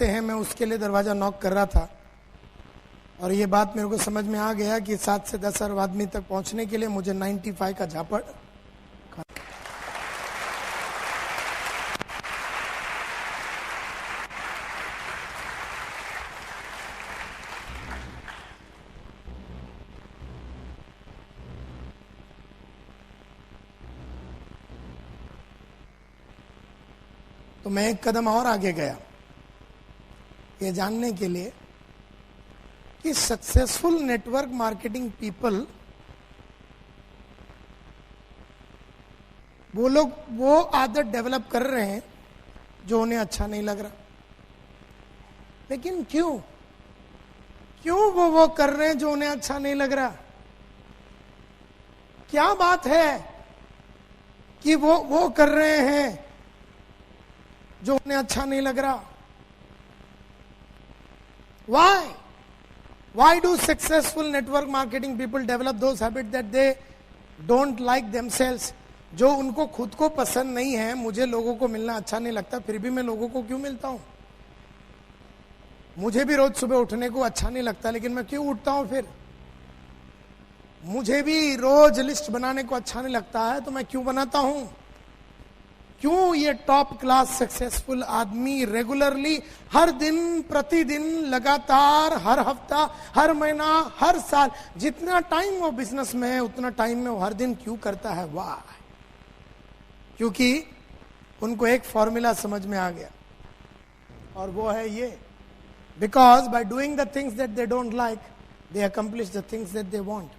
हैं, मैं उसके लिए दरवाजा नॉक कर रहा था और ये बात मेरे को समझ में आ गया कि 7 से 10 अरब आदमी तक पहुंचने के लिए मुझे 95 का झापड़ तो मैं एक कदम और आगे गया ये जानने के लिए कि सक्सेसफुल नेटवर्क मार्केटिंग पीपल वो लोग वो आदत डेवलप कर रहे हैं जो उन्हें अच्छा नहीं लग रहा, लेकिन क्यों वो कर रहे हैं जो उन्हें अच्छा नहीं लग रहा? क्या बात है कि वो कर रहे हैं जो उन्हें अच्छा नहीं लग रहा? Why do successful network marketing people develop those habits that they don't like themselves? जो उनको खुद को पसंद नहीं है, मुझे लोगों को मिलना अच्छा नहीं लगता, फिर भी मैं लोगों को क्यों मिलता हूं? मुझे भी रोज सुबह उठने को अच्छा नहीं लगता, लेकिन मैं क्यों उठता हूं? फिर मुझे भी रोज लिस्ट बनाने को अच्छा नहीं लगता है, तो मैं क्यों बनाता हूं? क्यों ये टॉप क्लास सक्सेसफुल आदमी रेगुलरली हर दिन प्रतिदिन लगातार हर हफ्ता हर महीना हर साल जितना टाइम वो बिजनेस में है उतना टाइम में वो हर दिन क्यों करता है? वाह! क्योंकि उनको एक फॉर्मूला समझ में आ गया और वो है ये, because by doing the things that they don't like they accomplish the things that they want.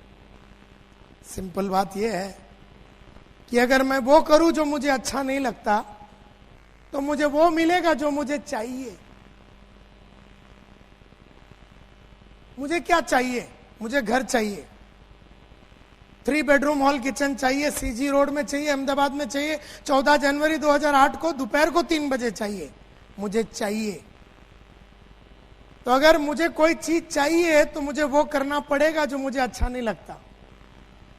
Simple बात ये है कि अगर मैं वो करूं जो मुझे अच्छा नहीं लगता तो मुझे वो मिलेगा जो मुझे चाहिए। मुझे क्या चाहिए? मुझे घर चाहिए, 3 बेडरूम हॉल किचन चाहिए, सीजी रोड में चाहिए, अहमदाबाद में चाहिए, 14 जनवरी 2008 को दोपहर को 3 बजे चाहिए। मुझे चाहिए। तो अगर मुझे कोई चीज चाहिए तो मुझे वो करना पड़ेगा जो मुझे अच्छा नहीं लगता।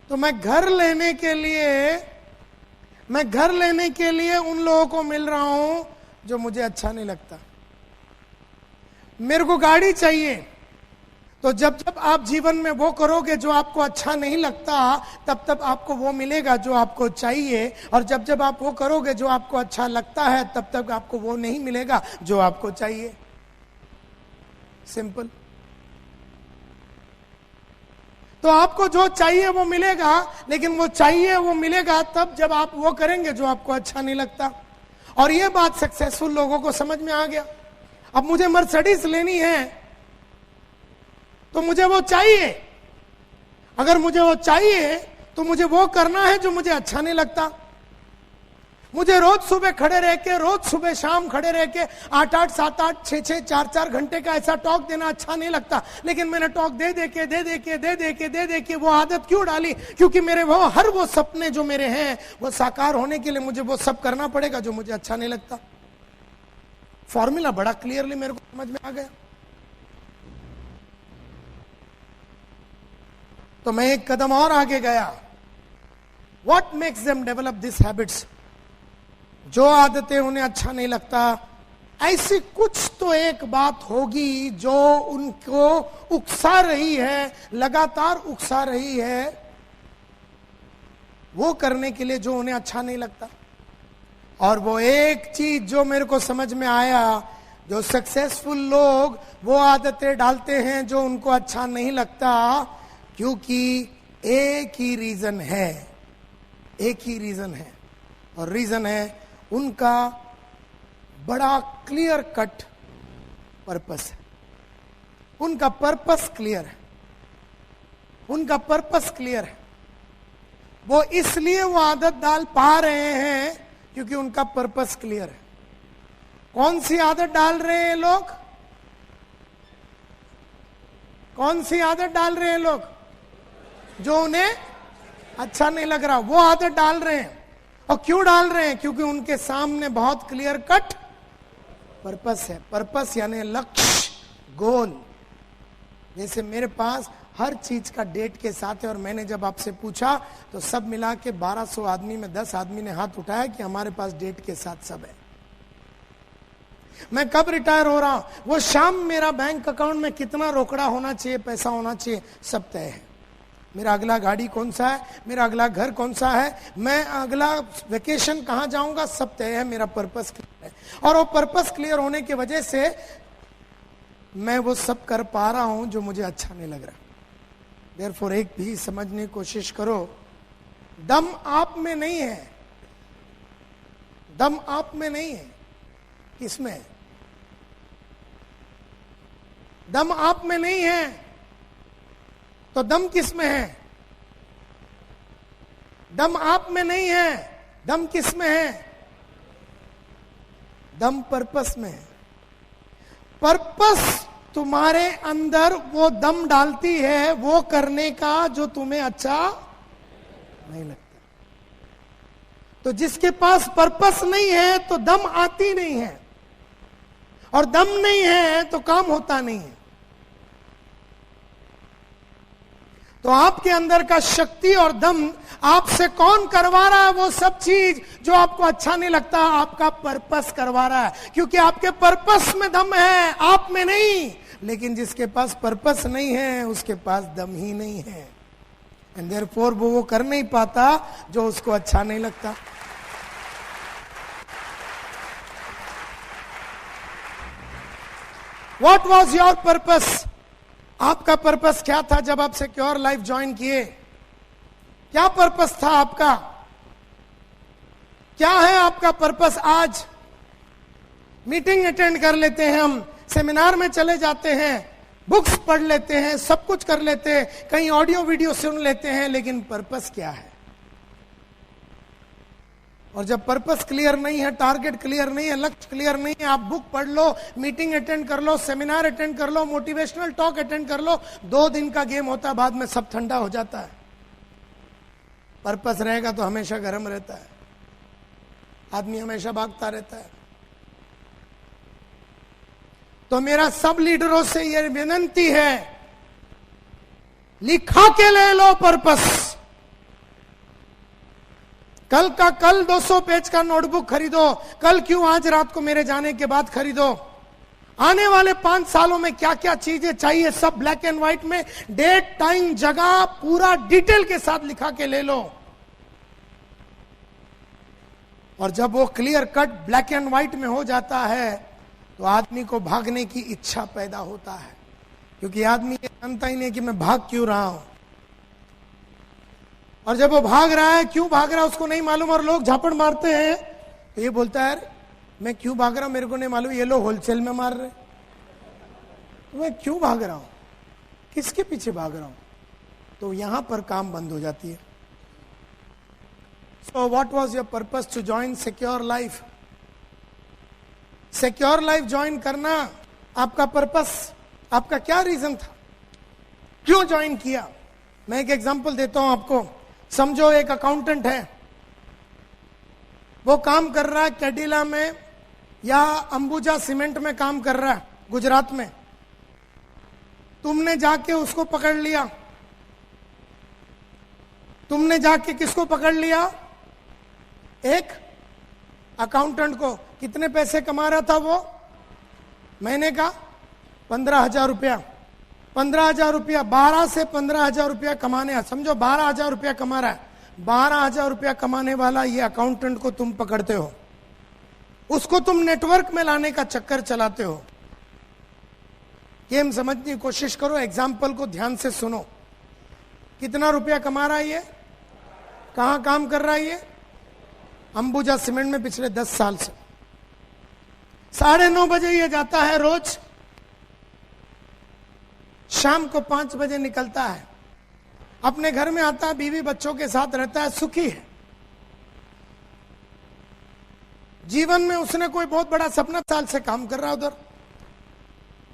तो मैं घर लेने के लिए उन लोगों को मिल रहा हूं जो मुझे अच्छा नहीं लगता। मेरे को गाड़ी चाहिए, तो जब जब आप जीवन में वो करोगे जो आपको अच्छा नहीं लगता, तब तब आपको वो मिलेगा जो आपको चाहिए, और जब जब आप वो करोगे जो आपको अच्छा लगता है, तब तक आपको वो नहीं मिलेगा जो आपको चाहिए। सिंपल। तो आपको जो चाहिए वो मिलेगा, लेकिन वो चाहिए वो मिलेगा तब जब आप वो करेंगे जो आपको अच्छा नहीं लगता। और ये बात सक्सेसफुल लोगों को समझ में आ गया। अब मुझे मर्सिडीज लेनी है तो मुझे वो चाहिए। अगर मुझे वो चाहिए तो मुझे वो करना है जो मुझे अच्छा नहीं लगता। मुझे रोज सुबह खड़े रह के, रोज सुबह शाम खड़े रह के 8-8, 7-8, 6-6, 4-4 घंटे का ऐसा टॉक देना अच्छा नहीं लगता। लेकिन मैंने टॉक दे दे के वो आदत क्यों डाली? क्योंकि मेरे वो सपने जो मेरे हैं वो साकार होने के लिए मुझे वो सब करना पड़ेगा जो मुझे अच्छा नहीं लगता। फॉर्मूला बड़ा क्लियरली मेरे को समझ में आ गया। तो मैं एक कदम और आगे गया। What makes them develop these habits? जो आदतें उन्हें अच्छा नहीं लगता, ऐसी कुछ तो एक बात होगी जो उनको उकसा रही है, लगातार उकसा रही है वो करने के लिए जो उन्हें अच्छा नहीं लगता। और वो एक चीज जो मेरे को समझ में आया, जो सक्सेसफुल लोग वो आदतें डालते हैं जो उनको अच्छा नहीं लगता, क्योंकि एक ही रीजन है। और रीजन है उनका बड़ा क्लियर कट पर्पस है। उनका पर्पस क्लियर है। वो इसलिए वो आदत डाल पा रहे हैं क्योंकि उनका पर्पस क्लियर है। कौन सी आदत डाल रहे हैं लोग? जो उन्हें अच्छा नहीं लग रहा, वो आदत डाल रहे हैं। और क्यों डाल रहे हैं? क्योंकि उनके सामने बहुत क्लियर कट पर्पस है। पर्पस यानी लक्ष्य, गोल। जैसे मेरे पास हर चीज का डेट के साथ है, और मैंने जब आपसे पूछा तो सब मिला के 1200 आदमी में 10 आदमी ने हाथ उठाया कि हमारे पास डेट के साथ सब है। मैं कब रिटायर हो रहा हूं, वो शाम मेरा बैंक अकाउंट में कितना रोकड़ा होना चाहिए, पैसा होना चाहिए, सब तय है। मेरा अगला गाड़ी कौन सा है, मेरा अगला घर कौन सा है, मैं अगला वेकेशन कहां जाऊंगा, सब तय है। मेरा पर्पस क्लियर है और वो पर्पस क्लियर होने की वजह से मैं वो सब कर पा रहा हूं जो मुझे अच्छा नहीं लग रहा। देयरफॉर एक भी समझने की कोशिश करो, दम आप में नहीं है, दम आप में नहीं है, किसमें है? दम आप में नहीं है तो दम किसमें है? दम आप में नहीं है, दम किसमें है? दम पर्पस में है। पर्पस तुम्हारे अंदर वो दम डालती है वो करने का जो तुम्हें अच्छा नहीं लगता। तो जिसके पास पर्पस नहीं है तो दम आती नहीं है, और दम नहीं है तो काम होता नहीं है। तो आपके अंदर का शक्ति और दम आपसे कौन करवा रहा है? वो सब चीज जो आपको अच्छा नहीं लगता, आपका पर्पस करवा रहा है, क्योंकि आपके पर्पस में दम है, आप में नहीं। लेकिन जिसके पास पर्पस नहीं है उसके पास दम ही नहीं है, एंड देयरफॉर वो कर नहीं पाता जो उसको अच्छा नहीं लगता। What was your purpose? आपका पर्पस क्या था जब आप सिक्योर लाइफ ज्वाइन किए? क्या पर्पस था आपका? क्या है आपका पर्पस आज? मीटिंग अटेंड कर लेते हैं हम, सेमिनार में चले जाते हैं, बुक्स पढ़ लेते हैं, सब कुछ कर लेते हैं, कहीं ऑडियो वीडियो सुन लेते हैं, लेकिन पर्पस क्या है? और जब पर्पस क्लियर नहीं है, टारगेट क्लियर नहीं है, लक्ष्य क्लियर नहीं है, आप बुक पढ़ लो, मीटिंग अटेंड कर लो, सेमिनार अटेंड कर लो, मोटिवेशनल टॉक अटेंड कर लो, 2 दिन का गेम होता है, बाद में सब ठंडा हो जाता है। पर्पस रहेगा तो हमेशा गर्म रहता है, आदमी हमेशा भागता रहता है। तो मेरा सब लीडरों से यह विनती है, लिखा के ले लो पर्पस। कल का कल 200 पेज का नोटबुक खरीदो, कल क्यों आज रात को मेरे जाने के बाद खरीदो। आने वाले 5 सालों में क्या क्या चीजें चाहिए, सब ब्लैक एंड व्हाइट में, डेट, टाइम, जगह पूरा डिटेल के साथ लिखा के ले लो। और जब वो clear cut black and white में हो जाता है तो आदमी को भागने की इच्छा पैदा होता है, क्योंकि आदमी ये जानता ही नहीं कि मैं भाग क्यों रहा हूं। और जब वो भाग रहा है, क्यों भाग रहा है उसको नहीं मालूम, और लोग झापड़ मारते हैं तो ये बोलता है मैं क्यों भाग रहा हूं मेरे को नहीं मालूम, ये लोग होलसेल में मार रहे, तो मैं क्यों भाग रहा हूं, किसके पीछे भाग रहा हूं? तो यहां पर काम बंद हो जाती है। So what was your purpose to join Secure Life? Secure Life join करना आपका पर्पस, आपका क्या रीजन था, क्यों ज्वाइन किया? मैं एक एग्जांपल देता हूं आपको। समझो एक अकाउंटेंट है, वो काम कर रहा है कैडिला में या अंबुजा सीमेंट में काम कर रहा है गुजरात में। तुमने जाके उसको पकड़ लिया, तुमने जाके किसको पकड़ लिया? एक अकाउंटेंट को। कितने पैसे कमा रहा था वो महीने का? 15,000 रुपया। 15,000 रुपया, 12 से 15,000 रुपया कमाने, समझो 12,000 रुपया कमा रहा है। 12,000 रुपया कमाने वाला ये अकाउंटेंट को तुम पकड़ते हो, उसको तुम नेटवर्क में लाने का चक्कर चलाते हो। गेम समझने की कोशिश करो, एग्जाम्पल को ध्यान से सुनो। कितना रुपया कमा रहा है ये? कहां काम कर रहा है ये? अंबुजा सीमेंट में पिछले 10 साल से। 9:30 बजे ये जाता है रोज, शाम को 5 बजे निकलता है, अपने घर में आता है, बीवी बच्चों के साथ रहता है, सुखी है। जीवन में उसने कोई बहुत बड़ा सपना, साल से काम कर रहा है उधर।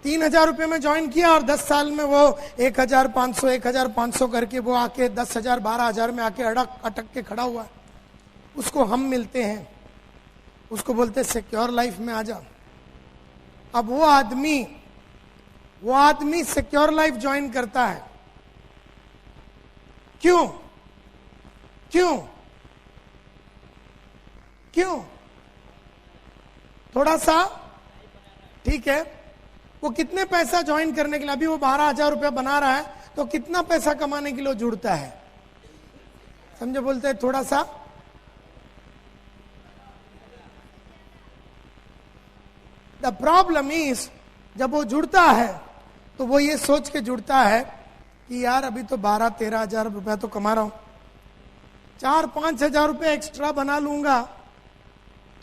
3,000 रुपये में ज्वाइन किया और 10 साल में वो 1,500 करके वो आके 10,000 12,000 में आके अटक के खड़ा हुआ है। उसको हम मिलते हैं, उसको बोलते सिक्योर लाइफ में आ जा। अब वो आदमी सिक्योर लाइफ ज्वाइन करता है। क्यों? क्यों? क्यों? थोड़ा सा ठीक है, वो कितने पैसा ज्वाइन करने के लिए, अभी वो 12,000 रुपया बना रहा है, तो कितना पैसा कमाने के लिए जुड़ता है? समझे, बोलते हैं थोड़ा सा। द प्रॉब्लम इज, जब वो जुड़ता है तो वो ये सोच के जुड़ता है कि यार अभी तो 12-13 हजार रुपया तो कमा रहा हूं, 4-5 हजार रुपये एक्स्ट्रा बना लूंगा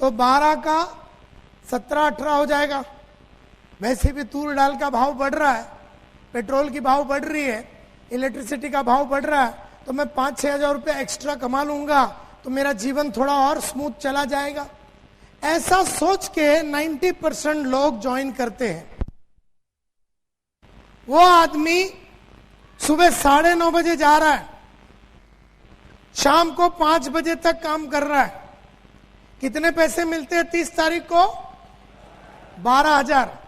तो 12 का 17-18 हो जाएगा। वैसे भी तूर दाल का भाव बढ़ रहा है, पेट्रोल की भाव बढ़ रही है, इलेक्ट्रिसिटी का भाव बढ़ रहा है, तो मैं 5-6 हजार रुपये एक्स्ट्रा कमा लूंगा तो मेरा जीवन थोड़ा और स्मूथ चला जाएगा। ऐसा सोच के 90% लोग ज्वाइन करते हैं। वो आदमी सुबह 9:30 बजे जा रहा है, शाम को 5 बजे तक काम कर रहा है। कितने पैसे मिलते हैं 30 तारीख को? 12,000।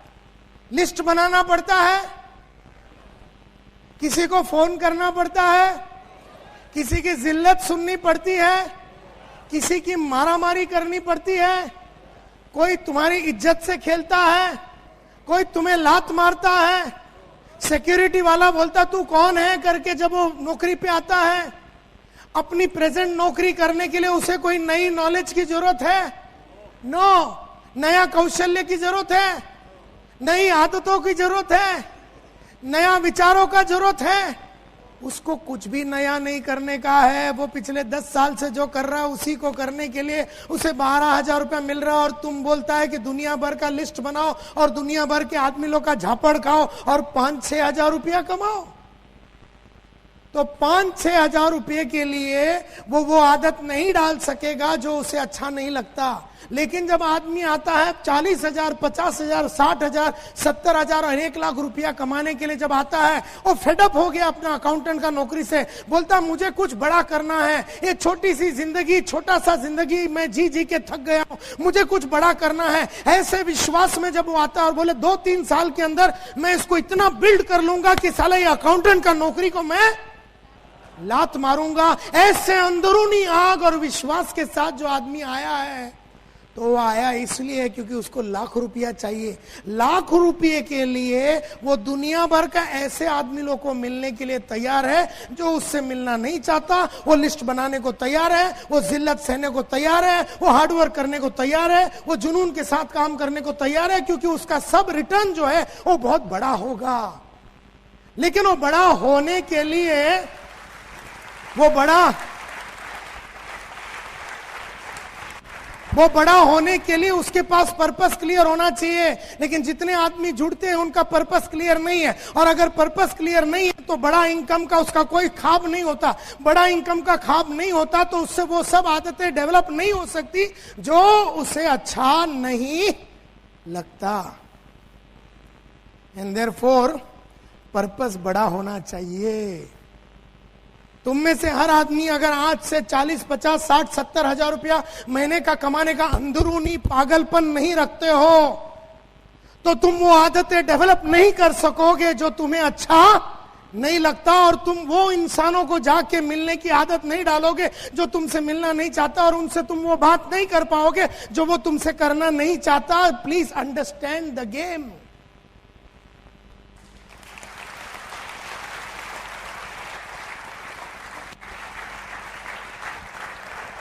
लिस्ट बनाना पड़ता है, किसी को फोन करना पड़ता है, किसी की जिल्लत सुननी पड़ती है, किसी की मारामारी करनी पड़ती है, कोई तुम्हारी इज्जत से खेलता है, कोई तुम्हें लात मारता है, सिक्योरिटी वाला बोलता तू कौन है करके जब वो नौकरी पे आता है। अपनी प्रेजेंट नौकरी करने के लिए उसे कोई नई नॉलेज की जरूरत है? नो। नया कौशल्य की जरूरत है, नई आदतों की जरूरत है, नया विचारों का जरूरत है। उसको कुछ भी नया नहीं करने का है, वो पिछले 10 साल से जो कर रहा है उसी को करने के लिए उसे 12,000 रुपया मिल रहा है, और तुम बोलता है कि दुनिया भर का लिस्ट बनाओ और दुनिया भर के आदमी लोग का झापड़ खाओ और 5-6 हजार रुपया कमाओ। तो 5-6 हजार रुपये के लिए वो आदत नहीं डाल सकेगा जो उसे अच्छा नहीं लगता। लेकिन जब आदमी आता है 40,000, 50,000, 60,000, 70,000 और 1 लाख रुपया कमाने के लिए जब आता है, वो फेडअप हो गया अपना अकाउंटेंट का नौकरी से, बोलता मुझे कुछ बड़ा करना है, ये छोटी सी जिंदगी, छोटा सा जिंदगी मैं जी के थक गया हूं, मुझे कुछ बड़ा करना है। ऐसे विश्वास में जब वो आता है और बोले 2-3 साल के अंदर मैं इसको इतना बिल्ड कर लूंगा कि साला ये अकाउंटेंट का नौकरी को मैं लात मारूंगा, ऐसे अंदरूनी आग और विश्वास के साथ जो आदमी आया है, तो वो आया इसलिए क्योंकि उसको लाख रुपया चाहिए। लाख रुपये के लिए वो दुनिया भर का ऐसे आदमी लोग को मिलने के लिए तैयार है जो उससे मिलना नहीं चाहता। वो लिस्ट बनाने को तैयार है, वो जिल्लत सहने को तैयार है, वो हार्डवर्क करने को तैयार है, वो जुनून के साथ काम करने को तैयार है, क्योंकि उसका सब रिटर्न जो है वो बहुत बड़ा होगा। लेकिन वो बड़ा होने के लिए वो बड़ा होने के लिए उसके पास पर्पस क्लियर होना चाहिए। लेकिन जितने आदमी जुड़ते हैं उनका पर्पस क्लियर नहीं है, और अगर पर्पस क्लियर नहीं है तो बड़ा इनकम का उसका कोई ख्वाब नहीं होता। बड़ा इनकम का ख्वाब नहीं होता तो उससे वो सब आदतें डेवलप नहीं हो सकती जो उसे अच्छा नहीं लगता। एंड देयरफॉर पर्पस बड़ा होना चाहिए। तुम में से हर आदमी अगर आज से 40, 50, 60, 70 हजार रुपया महीने का कमाने का अंदरूनी पागलपन नहीं रखते हो तो तुम वो आदतें डेवलप नहीं कर सकोगे जो तुम्हें अच्छा नहीं लगता, और तुम वो इंसानों को जाके मिलने की आदत नहीं डालोगे जो तुमसे मिलना नहीं चाहता, और उनसे तुम वो बात नहीं कर पाओगे जो वो तुमसे करना नहीं चाहता। Please understand the game.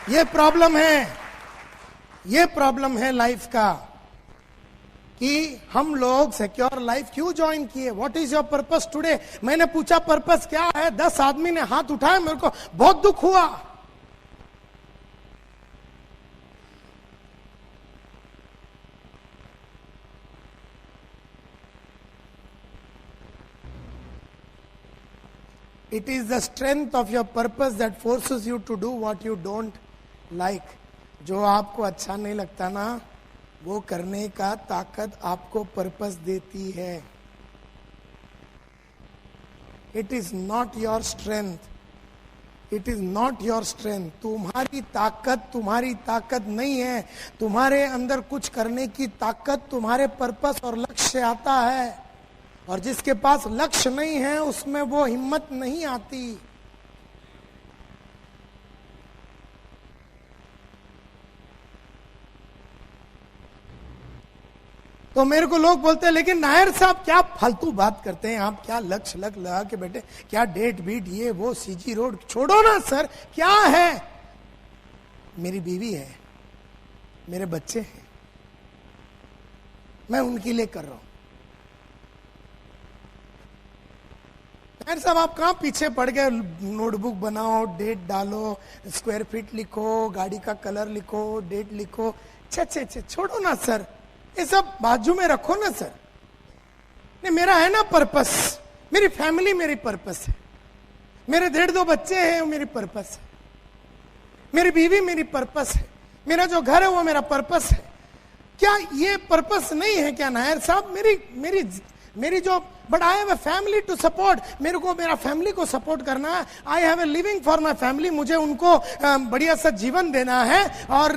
ये प्रॉब्लम है लाइफ का कि हम लोग सिक्योर लाइफ क्यों ज्वाइन किए। What is your purpose today? मैंने पूछा पर्पस क्या है, 10 आदमी ने हाथ उठाया, मेरे को बहुत दुख हुआ। It is the strength of your purpose that forces you to do what you don't like. जो आपको अच्छा नहीं लगता ना, वो करने का ताकत आपको पर्पस देती है। It is not your strength. It is not your strength. तुम्हारी ताकत नहीं है। तुम्हारे अंदर कुछ करने की ताकत तुम्हारे पर्पस और लक्ष्य से आता है, और जिसके पास लक्ष्य नहीं है उसमें वो हिम्मत नहीं आती। तो मेरे को लोग बोलते हैं लेकिन नायर साहब क्या फालतू बात करते हैं आप, क्या लक्ष्य लगा के बैठे, क्या डेट बीट ये वो सीजी रोड, छोड़ो ना सर, क्या है? मेरी बीवी है, मेरे बच्चे हैं, मैं उनके लिए कर रहा हूं। नायर साहब आप कहां पीछे पड़ गए? नोटबुक बनाओ, डेट डालो, स्क्वायर फीट लिखो, गाड़ी का कलर लिखो, डेट लिखो, छे छोड़ो ना सर, ये सब बाजू में रखो ना सर। नहीं, मेरा है ना पर्पस, मेरी फैमिली मेरी पर्पस है, मेरे 1.5-2 बच्चे हैं वो मेरी पर्पस है, मेरी बीवी मेरी पर्पस है, मेरा जो घर है वो मेरा पर्पस है। क्या ये पर्पस नहीं है क्या नायर साहब? मेरी जो, but I have a family to support, मेरे को मेरा फैमिली को सपोर्ट करना है, I have a living for my family, मुझे उनको बढ़िया सा जीवन देना है। और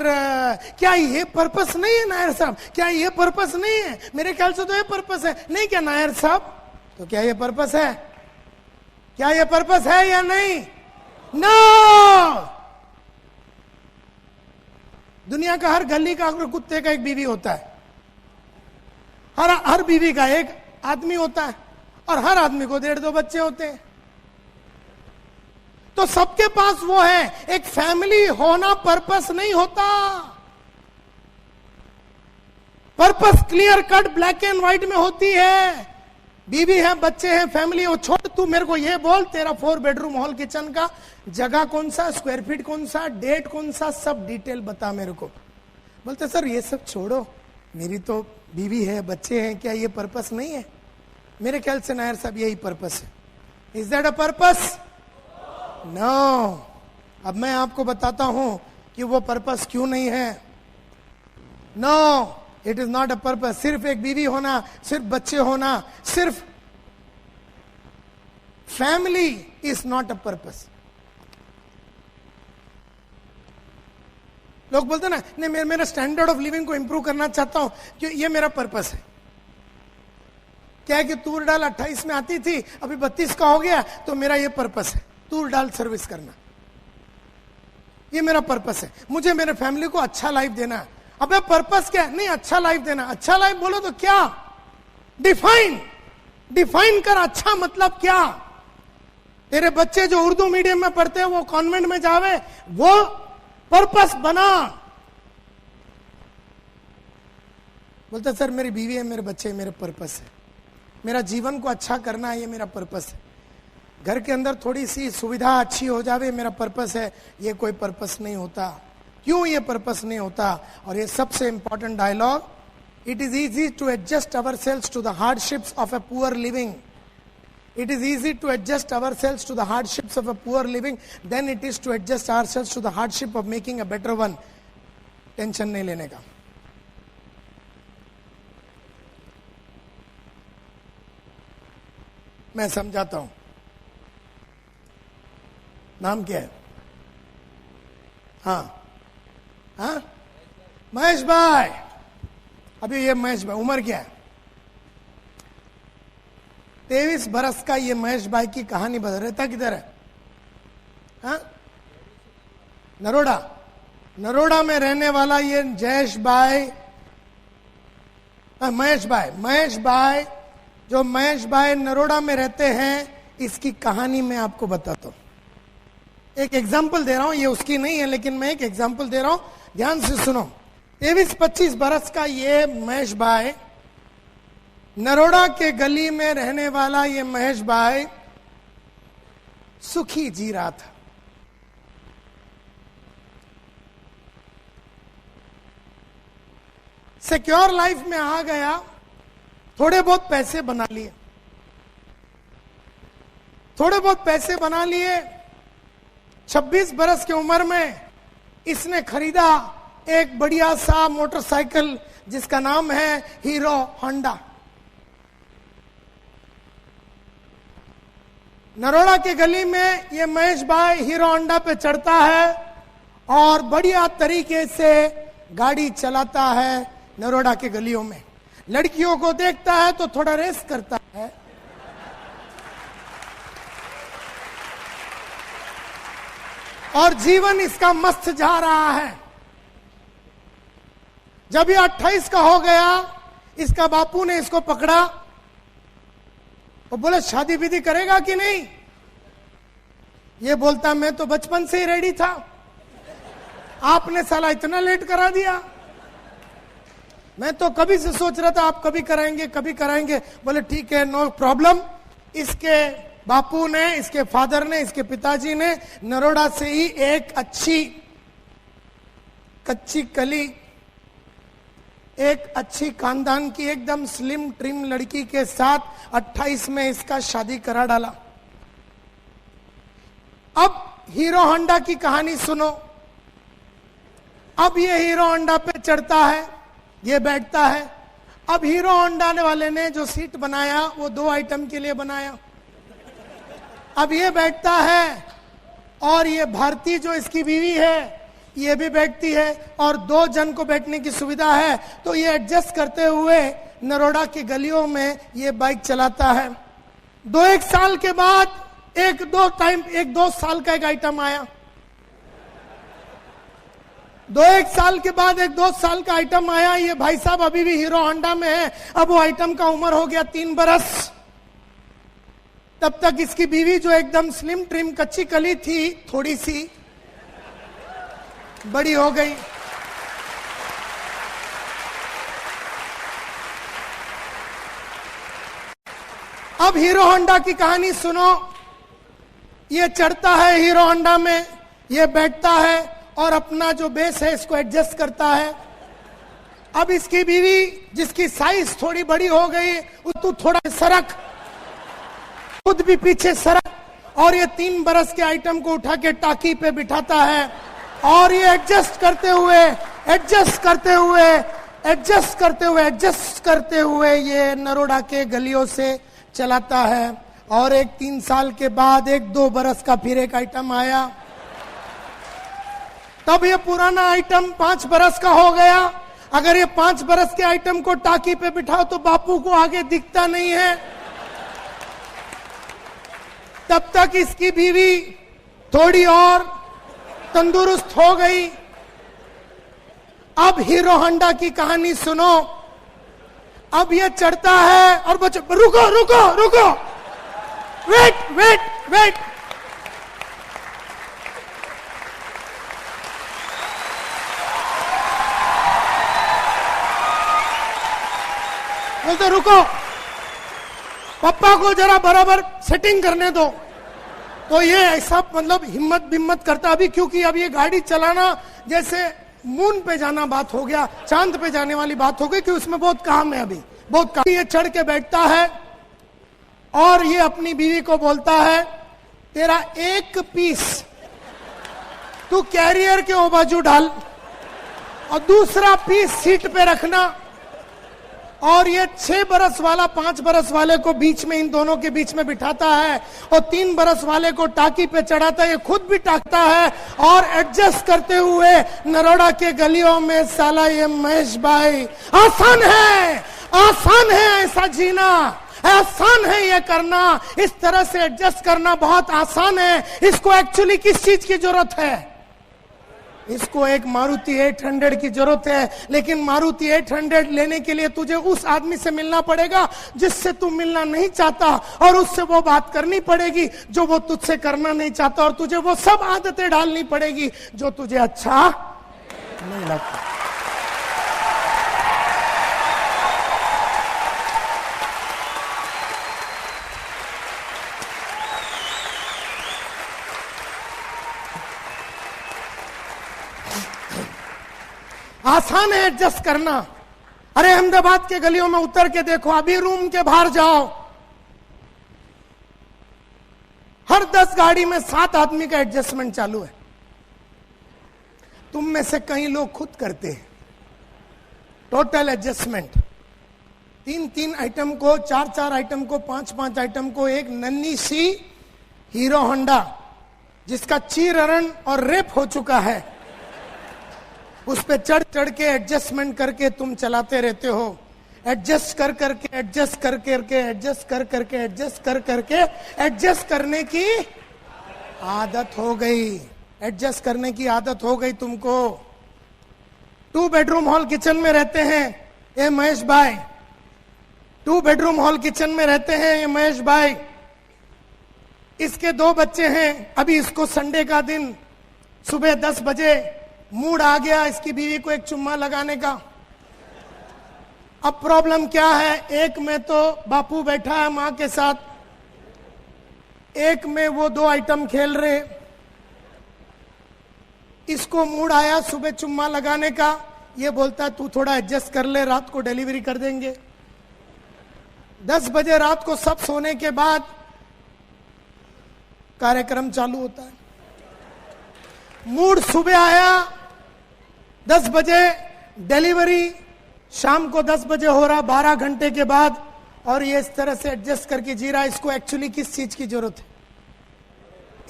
क्या ये पर्पस नहीं है नायर साहब? क्या ये पर्पस नहीं है? मेरे ख्याल से तो ये पर्पस है, नहीं क्या नायर साहब? तो क्या ये पर्पस है? क्या ये पर्पस है या नहीं? नो। दुनिया का हर गली का कुत्ते का एक बीवी होता है, हर बीवी का एक आदमी होता है, और हर आदमी को 1.5-2 बच्चे होते हैं। तो सबके पास वो है, एक फैमिली होना पर्पस नहीं होता। Purpose clear cut black and white में होती है। बीवी है, बच्चे हैं, फैमिली हो। छोड़, तू मेरे को ये बोल, तेरा 4 बेडरूम हॉल किचन का जगह कौन सा, स्क्वायर फीट कौन सा, डेट कौन सा, सब डिटेल बता मेरे को। बोलते सर ये सब छोड़ो, मेरी तो बीवी है, बच्चे हैं, क्या ये पर्पस नहीं है? मेरे ख्याल से नायर साहब यही पर्पस है। Is that a purpose? No. अब मैं आपको बताता हूं कि वो पर्पस क्यों नहीं है। No, it is not a purpose. सिर्फ एक बीवी होना, सिर्फ बच्चे होना, सिर्फ family is not a purpose. लोग बोलते ना, नहीं मेरा स्टैंडर्ड ऑफ लिविंग को इंप्रूव करना चाहता हूं, कि ये मेरा पर्पस है। क्या है कि तूर दाल 28 में आती थी, अभी 32 का हो गया, तो मेरा ये पर्पस है, तूर दाल सर्विस करना, ये मेरा पर्पस है। मुझे मेरे फैमिली को अच्छा लाइफ देना है। अबे पर्पस क्या है? नहीं, अच्छा लाइफ देना। अच्छा लाइफ बोलो तो क्या? डिफाइन कर, अच्छा मतलब क्या? तेरे बच्चे जो उर्दू मीडियम में पढ़ते हैं वो कॉन्वेंट में जावे, वो पर्पस बना। बोलते सर मेरी बीवी है, मेरे बच्चे, मेरे पर्पस है, मेरा जीवन को अच्छा करना है, ये मेरा पर्पस है। घर के अंदर थोड़ी सी सुविधा अच्छी हो जावे, मेरा पर्पस है। ये कोई पर्पस नहीं होता। क्यों ये पर्पस नहीं होता? और ये सबसे important dialogue, it is easy to adjust our selves to the hardships of a poor living. It is easy to adjust ourselves to the hardships of a poor living than it is to adjust ourselves to the hardship of making a better one. Tension नहीं लेने का। मैं समझाता हूं। नाम क्या है? हाँ, महेश भाई। अभी ये महेश भाई, उम्र क्या है? 23 बरस का ये महेश भाई की कहानी बता। रहता किधर है? हाँ, नरोड़ा में रहने वाला ये जयेश भाई, महेश भाई, जो महेश भाई नरोड़ा में रहते हैं, इसकी कहानी मैं आपको बताता हूं। एक एग्जाम्पल दे रहा हूं, ये उसकी नहीं है, लेकिन मैं एक एग्जाम्पल दे रहा हूं, ध्यान से सुनो। 23-25 बरस का ये महेश भाई, नरोड़ा के गली में रहने वाला ये महेश भाई सुखी जी रहा था। सिक्योर लाइफ में आ गया, थोड़े बहुत पैसे बना लिए। 26 बरस की उम्र में इसने खरीदा एक बढ़िया सा मोटरसाइकिल जिसका नाम है हीरो होंडा। नरोड़ा के गली में ये महेश भाई हीरो होंडा पे चढ़ता है और बढ़िया तरीके से गाड़ी चलाता है। नरोड़ा के गलियों में लड़कियों को देखता है तो थोड़ा रेस करता है, और जीवन इसका मस्त जा रहा है। जब ये 28 का हो गया, इसका बापू ने इसको पकड़ा और बोले शादी विधि करेगा कि नहीं? ये बोलता मैं तो बचपन से ही रेडी था, आपने साला इतना लेट करा दिया, मैं तो कभी से सोच रहा था आप कभी कराएंगे कभी कराएंगे। बोले ठीक है, नो प्रॉब्लम। इसके बापू ने, इसके फादर ने, इसके पिताजी ने नरोड़ा से ही एक अच्छी कच्ची कली, एक अच्छी खानदान की एकदम स्लिम ट्रिम लड़की के साथ 28 में इसका शादी करा डाला। अब हीरो होंडा की कहानी सुनो। अब ये हीरो होंडा पे चढ़ता है, ये बैठता है। अब हीरो होंडा वाले ने जो सीट बनाया वो 2 आइटम के लिए बनाया। अब ये बैठता है और ये भारती जो इसकी बीवी है ये भी बैठती है और 2 जन को बैठने की सुविधा है। तो ये एडजस्ट करते हुए नरोड़ा की गलियों में ये बाइक चलाता है। 2-1 साल के बाद एक दो साल का एक आइटम आया। 2-1 साल के बाद एक 2 साल का आइटम आया। ये भाई साहब अभी भी हीरो होंडा में है। अब वो आइटम का उम्र हो गया 3 बरस। तब तक इसकी बीवी जो एकदम स्लिम ट्रिम कच्ची कली थी, थोड़ी सी बड़ी हो गई। अब हीरो होंडा की कहानी सुनो। ये चढ़ता है हीरो होंडा में, ये बैठता है और अपना जो बेस है इसको एडजस्ट करता है। अब इसकी बीवी जिसकी साइज थोड़ी बड़ी हो गई, तू थोड़ा सरक, खुद भी पीछे सरक, और ये 3 बरस के आइटम को उठा के टाकी पे बिठाता है और ये एडजस्ट करते हुए ये नरोड़ा के गलियों से चलाता है। और एक 3 साल के बाद 1-2 बरस का फिर एक आइटम आया। तब ये पुराना आइटम 5 बरस का हो गया। अगर ये 5 बरस के आइटम को टाकी पे बिठाओ तो बापू को आगे दिखता नहीं है। तब तक इसकी बीवी थोड़ी और तंदुरुस्त हो गई। अब हीरो होंडा की कहानी सुनो। अब ये चढ़ता है और रुको, वेट। बोलते रुको, पापा को जरा बराबर सेटिंग करने दो। तो ये ऐसा मतलब हिम्मत करता अभी, क्योंकि अब ये गाड़ी चलाना जैसे मून पे जाना बात हो गया, चांद पे जाने वाली बात हो गई कि उसमें बहुत काम है, अभी बहुत काम। ये चढ़ के बैठता है और ये अपनी बीवी को बोलता है तेरा एक पीस तू कैरियर के ओ बाजू डाल और दूसरा पीस सीट पे रखना। और ये 6 बरस वाला 5 बरस वाले को बीच में, इन दोनों के बीच में बिठाता है और 3 बरस वाले को टाकी पे चढ़ाता है। ये खुद भी टाकता है और एडजस्ट करते हुए नरोड़ा के गलियों में साला ये महेश भाई, आसान है ऐसा जीना, आसान है ये करना, इस तरह से एडजस्ट करना बहुत आसान है। इसको एक्चुअली किस चीज की जरूरत है? इसको एक मारुति 800 की जरूरत है। लेकिन मारुति 800 लेने के लिए तुझे उस आदमी से मिलना पड़ेगा जिससे तू मिलना नहीं चाहता, और उससे वो बात करनी पड़ेगी जो वो तुझसे करना नहीं चाहता, और तुझे वो सब आदतें डालनी पड़ेगी जो तुझे अच्छा नहीं लगता। आसान है एडजस्ट करना। अरे अहमदाबाद के गलियों में उतर के देखो, अभी रूम के बाहर जाओ, हर 10 गाड़ी में 7 आदमी का एडजस्टमेंट चालू है। तुम में से कई लोग खुद करते हैं टोटल एडजस्टमेंट। 3-3 आइटम को, 4-4 आइटम को, 5-5 आइटम को एक नन्ही सी हीरो होंडा जिसका चीरहरण और रेप हो चुका है, उस पे चढ़ के एडजस्टमेंट करके तुम चलाते रहते हो। एडजस्ट करने की आदत हो गई तुमको। 2 बेडरूम हॉल किचन में रहते हैं। ए महेश भाई, 2 बेडरूम हॉल किचन में रहते हैं ये महेश भाई। इसके 2 बच्चे हैं। अभी इसको संडे का दिन सुबह 10 बजे मूड आ गया इसकी बीवी को एक चुम्मा लगाने का। अब प्रॉब्लम क्या है, एक में तो बापू बैठा है मां के साथ, एक में वो 2 आइटम खेल रहे। इसको मूड आया सुबह चुम्मा लगाने का, ये बोलता है तू थोड़ा एडजस्ट कर ले, रात को डिलीवरी कर देंगे। 10 बजे रात को सब सोने के बाद कार्यक्रम चालू होता है। मूड सुबह आया 10 बजे, डिलीवरी शाम को 10 बजे हो रहा, 12 घंटे के बाद, और ये इस तरह से एडजस्ट करके जी रहा है। इसको एक्चुअली किस चीज की जरूरत है?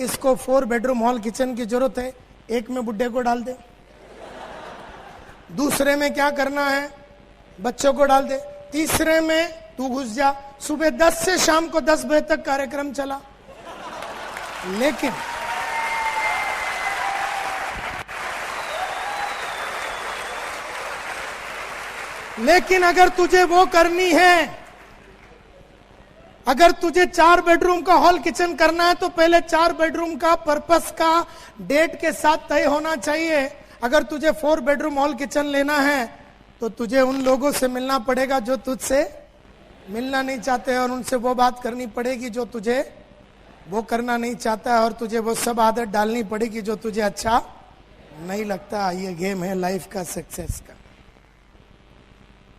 इसको 4 बेडरूम हॉल किचन की जरूरत है। एक में बुड्ढे को डाल दे, दूसरे में क्या करना है बच्चों को डाल दे, तीसरे में तू घुस जा। सुबह 10 से शाम को 10 बजे तक कार्यक्रम चला। लेकिन अगर तुझे वो करनी है, अगर तुझे 4 बेडरूम का हॉल किचन करना है तो पहले 4 बेडरूम का पर्पस का डेट के साथ तय होना चाहिए। अगर तुझे 4 बेडरूम हॉल किचन लेना है तो तुझे उन लोगों से मिलना पड़ेगा जो तुझसे मिलना नहीं चाहते, और उनसे वो बात करनी पड़ेगी जो तुझे वो करना नहीं चाहता है, और तुझे वो सब आदत डालनी पड़ेगी जो तुझे अच्छा नहीं लगता। ये गेम है लाइफ का, सक्सेस का।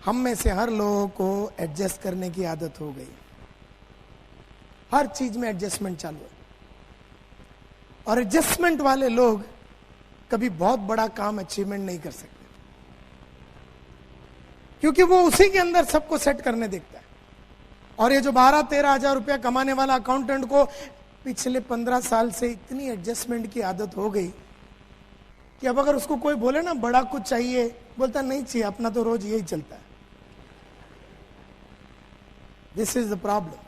हम में से हर लोगों को एडजस्ट करने की आदत हो गई। हर चीज में एडजस्टमेंट चालू है, और एडजस्टमेंट वाले लोग कभी बहुत बड़ा काम अचीवमेंट नहीं कर सकते, क्योंकि वो उसी के अंदर सबको सेट करने देखता है। और ये जो 12-13 हजार रुपया कमाने वाला अकाउंटेंट को पिछले 15 साल से इतनी एडजस्टमेंट की आदत हो गई कि अब अगर उसको कोई बोले ना बड़ा कुछ चाहिए, बोलता नहीं चाहिए, अपना तो रोज यही चलता है। This is the problem.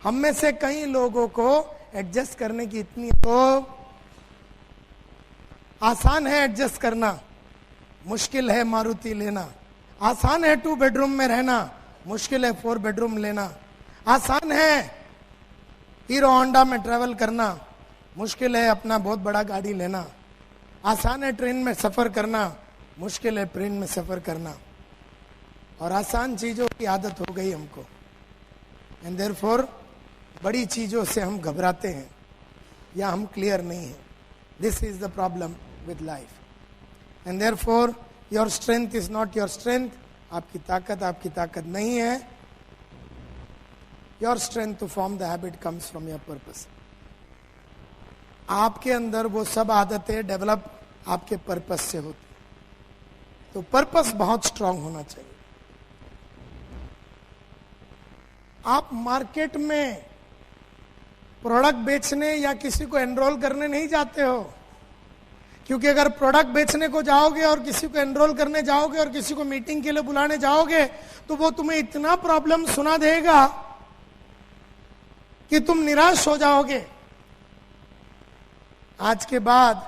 हम में से कई लोगों को एडजस्ट करने की इतनी, तो आसान है एडजस्ट करना, मुश्किल है मारुति लेना। आसान है 2 बेडरूम में रहना, मुश्किल है 4 बेडरूम लेना। आसान है हीरो होंडा में ट्रेवल करना, मुश्किल है अपना बहुत बड़ा गाड़ी लेना। आसान है ट्रेन में सफर करना, मुश्किल है प्लेन में सफर करना। और आसान चीजों की आदत हो गई हमको, एंड देयरफॉर बड़ी चीजों से हम घबराते हैं या हम क्लियर नहीं है। This is the problem with life, and therefore your strength is not your strength. आपकी ताकत नहीं है। Your strength to form the habit comes from your purpose. आपके अंदर वो सब आदतें डेवलप आपके पर्पस से होती, तो पर्पस बहुत स्ट्रांग होना चाहिए। आप मार्केट में प्रोडक्ट बेचने या किसी को एनरोल करने नहीं जाते हो, क्योंकि अगर प्रोडक्ट बेचने को जाओगे और किसी को एनरोल करने जाओगे और किसी को मीटिंग के लिए बुलाने जाओगे तो वो तुम्हें इतना प्रॉब्लम सुना देगा कि तुम निराश हो जाओगे। आज के बाद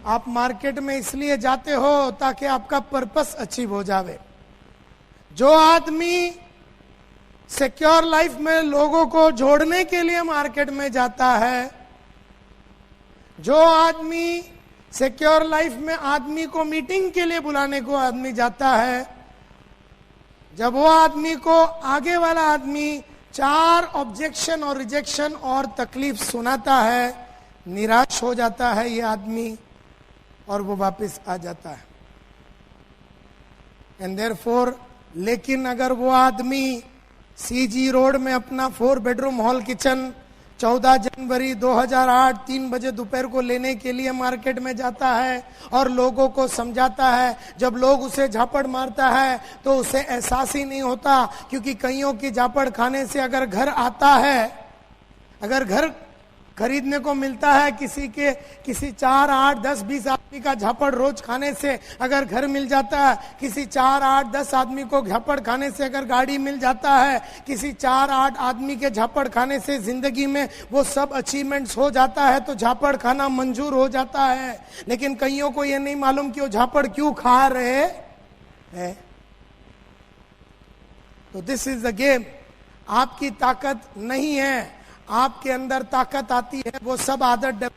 आप मार्केट में इसलिए जाते हो ताकि आपका पर्पस अचीव हो जावे। जो आदमी सिक्योर लाइफ में लोगों को जोड़ने के लिए मार्केट में जाता है, जो आदमी सिक्योर लाइफ में आदमी को मीटिंग के लिए बुलाने को आदमी जाता है, जब वो आदमी को आगे वाला आदमी 4 ऑब्जेक्शन और रिजेक्शन और तकलीफ सुनाता है, निराश हो जाता है ये आदमी और वो वापस आ जाता है। एंड देयरफॉर, लेकिन अगर वो आदमी सीजी रोड में अपना 4 बेडरूम हॉल किचन 14 जनवरी 2008 3 बजे दोपहर को लेने के लिए मार्केट में जाता है और लोगों को समझाता है, जब लोग उसे झापड़ मारता है तो उसे एहसास ही नहीं होता, क्योंकि कईयों की झापड़ खाने से अगर घर आता है, अगर घर खरीदने को मिलता है, किसी 4, 8, 10, 20 आदमी का झापड़ रोज खाने से अगर घर मिल जाता है, किसी 4, 8, 10 आदमी को झापड़ खाने से अगर गाड़ी मिल जाता है, किसी 4, 8 आदमी के झापड़ खाने से जिंदगी में वो सब अचीवमेंट्स हो जाता है, तो झापड़ खाना मंजूर हो जाता है। लेकिन कईयों को ये नहीं मालूम कि वो झापड़ क्यों खा रहे हैं। तो दिस इज द गेम। आपकी ताकत नहीं है, आपके अंदर ताकत आती है, वो सब आदत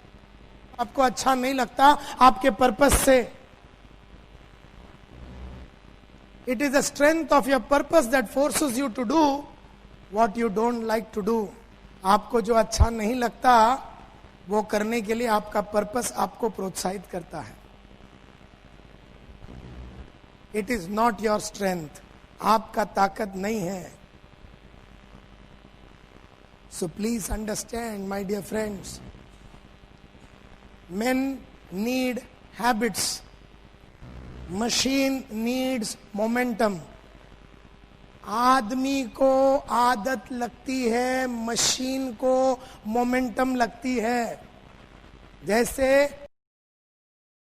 आपको अच्छा नहीं लगता आपके पर्पस से। It is the strength of your purpose that forces you to do what you don't like to do. आपको जो अच्छा नहीं लगता वो करने के लिए आपका पर्पस आपको प्रोत्साहित करता है। It is not your strength, आपका ताकत नहीं है। So please understand my dear friends, men need habits, machine needs momentum। आदमी को आदत लगती है, मशीन को मोमेंटम लगती है। जैसे